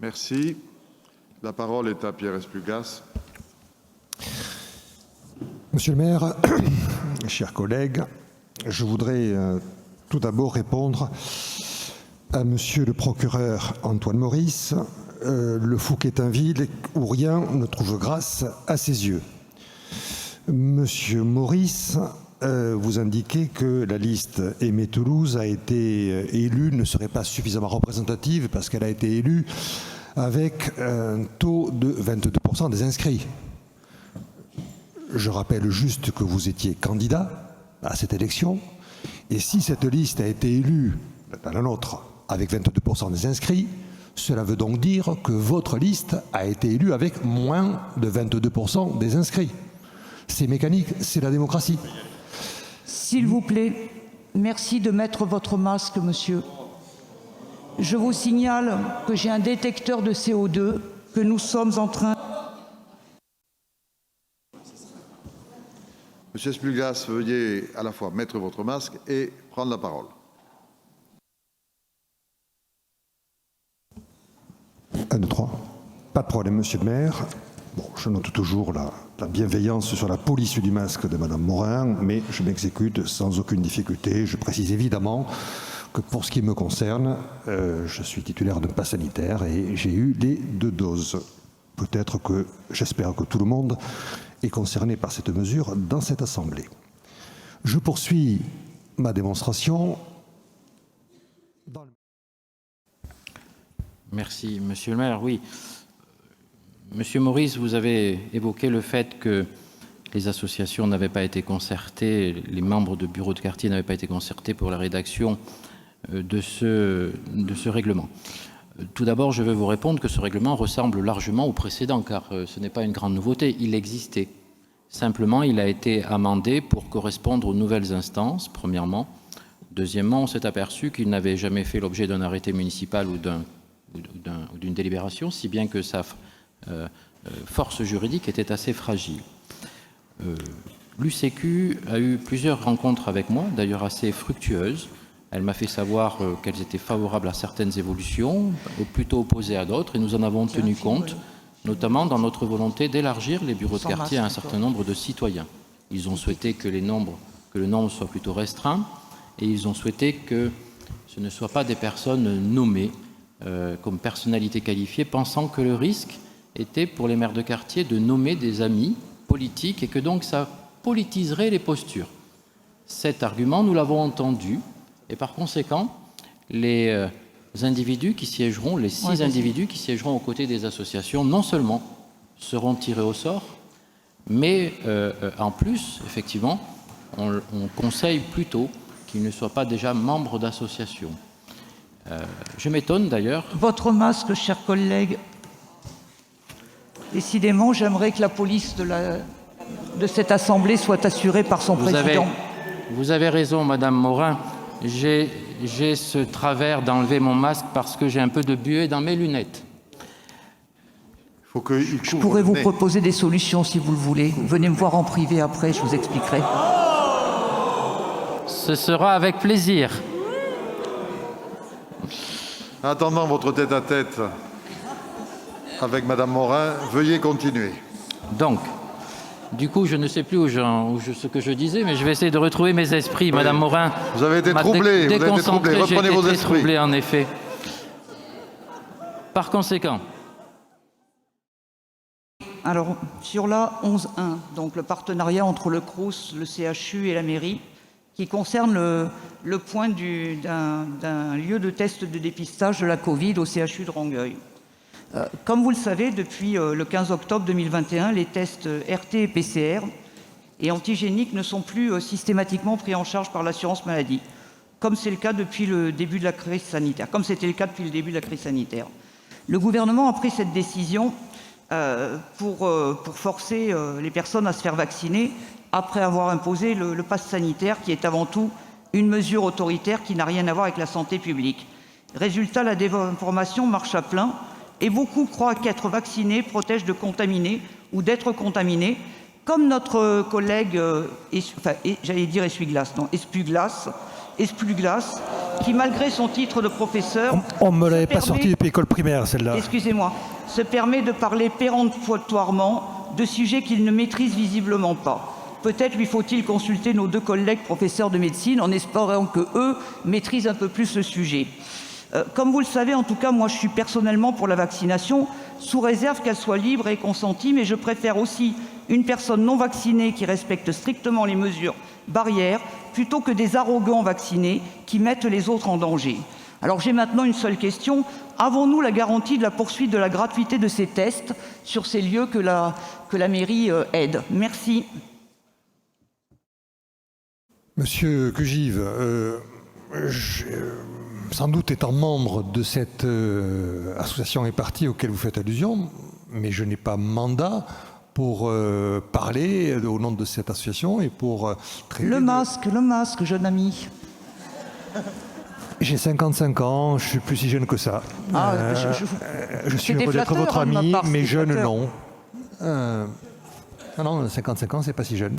Merci. La parole est à Pierre Esplugas. Monsieur le maire, chers collègues, je voudrais tout d'abord répondre à monsieur le procureur Antoine Maurice. Le Fouquetinville où rien ne trouve grâce à ses yeux. Monsieur Maurice, vous indiquez que la liste Aimé Toulouse a été élue, ne serait pas suffisamment représentative parce qu'elle a été élue avec un taux de 22% des inscrits. Je rappelle juste que vous étiez candidat à cette élection et si cette liste a été élue, dans la nôtre, avec 22% des inscrits, cela veut donc dire que votre liste a été élue avec moins de 22% des inscrits. C'est mécanique, c'est la démocratie. S'il vous plaît, merci de mettre votre masque, monsieur. Je vous signale que j'ai un détecteur de CO2 que nous sommes en train... Monsieur Esplugas, veuillez à la fois mettre votre masque et prendre la parole. 1, 2, 3. Pas de problème, monsieur le maire. Bon, je note toujours la bienveillance sur la police du masque de madame Morin, mais je m'exécute sans aucune difficulté. Je précise évidemment que pour ce qui me concerne, je suis titulaire d'un pass sanitaire et j'ai eu les 2 doses. Peut-être que, j'espère que tout le monde est concerné par cette mesure dans cette assemblée. Je poursuis ma démonstration. Merci, monsieur le maire. Oui, monsieur Maurice, vous avez évoqué le fait que les associations n'avaient pas été concertées, les membres de bureaux de quartier n'avaient pas été concertés pour la rédaction de ce règlement. Tout d'abord, je veux vous répondre que ce règlement ressemble largement au précédent, car ce n'est pas une grande nouveauté, il existait. Simplement, il a été amendé pour correspondre aux nouvelles instances, premièrement. Deuxièmement, on s'est aperçu qu'il n'avait jamais fait l'objet d'un arrêté municipal ou d'une délibération, si bien que sa force juridique était assez fragile. L'UCQ a eu plusieurs rencontres avec moi, d'ailleurs assez fructueuses. Elle m'a fait savoir qu'elles étaient favorables à certaines évolutions, ou plutôt opposées à d'autres, et nous en avons tenu compte, notamment dans notre volonté d'élargir les bureaux de quartier à un certain nombre de citoyens. Ils ont souhaité que le nombre soit plutôt restreint, et ils ont souhaité que ce ne soient pas des personnes nommées comme personnalités qualifiées, pensant que le risque était pour les maires de quartier de nommer des amis politiques et que donc ça politiserait les postures. Cet argument, nous l'avons entendu, et par conséquent, les individus qui siégeront, les 6 individus qui siégeront aux côtés des associations, non seulement seront tirés au sort, mais en plus, effectivement, on conseille plutôt qu'ils ne soient pas déjà membres d'associations. Je m'étonne d'ailleurs. Votre masque, cher collègue. Décidément, j'aimerais que la police de cette assemblée soit assurée par son président. Vous avez raison, madame Morin. J'ai ce travers d'enlever mon masque parce que j'ai un peu de buée dans mes lunettes. Je pourrais vous proposer des solutions si vous le voulez. Venez me voir en privé après, je vous expliquerai. Ce sera avec plaisir. Attendant votre tête-à-tête avec madame Morin, veuillez continuer. Donc, du coup, je ne sais plus ce que je disais, mais je vais essayer de retrouver mes esprits. Oui. Madame Morin, vous avez été troublé, reprenez vos esprits. Troublé, en effet. Par conséquent. Alors, sur la 11.1, donc le partenariat entre le CROUS, le CHU et la mairie, qui concerne le point d'un lieu de test de dépistage de la Covid au CHU de Rangueil. Comme vous le savez, depuis le 15 octobre 2021, les tests RT et PCR et antigéniques ne sont plus systématiquement pris en charge par l'assurance maladie, comme c'est le cas depuis le début de la crise sanitaire. Le gouvernement a pris cette décision pour forcer les personnes à se faire vacciner après avoir imposé le pass sanitaire, qui est avant tout une mesure autoritaire qui n'a rien à voir avec la santé publique. Résultat, la désinformation marche à plein et beaucoup croient qu'être vacciné protège de contaminer ou d'être contaminé, comme notre collègue, j'allais dire Esplugas, qui, malgré son titre de professeur... On ne me l'avait pas permet- sorti depuis l'école primaire, celle-là. Excusez-moi, se permet de parler péremptoirement de sujets qu'il ne maîtrise visiblement pas. Peut-être lui faut-il consulter nos 2 collègues professeurs de médecine en espérant que eux maîtrisent un peu plus le sujet. Comme vous le savez, en tout cas, moi je suis personnellement pour la vaccination, sous réserve qu'elle soit libre et consentie, mais je préfère aussi une personne non vaccinée qui respecte strictement les mesures barrières, plutôt que des arrogants vaccinés qui mettent les autres en danger. Alors j'ai maintenant une seule question. Avons-nous la garantie de la poursuite de la gratuité de ces tests sur ces lieux que la mairie aide? Merci. Monsieur Cugive, sans doute étant membre de cette association et parti auquel vous faites allusion, mais je n'ai pas mandat pour parler au nom de cette association et pour traiter Le masque, jeune ami. J'ai 55 ans, je suis plus si jeune que ça. Ah, je suis c'était heureux d'être flatteur, votre hein, de ma ami, part, mais c'était jeune flatteur. non. Non, 55 ans, c'est pas si jeune.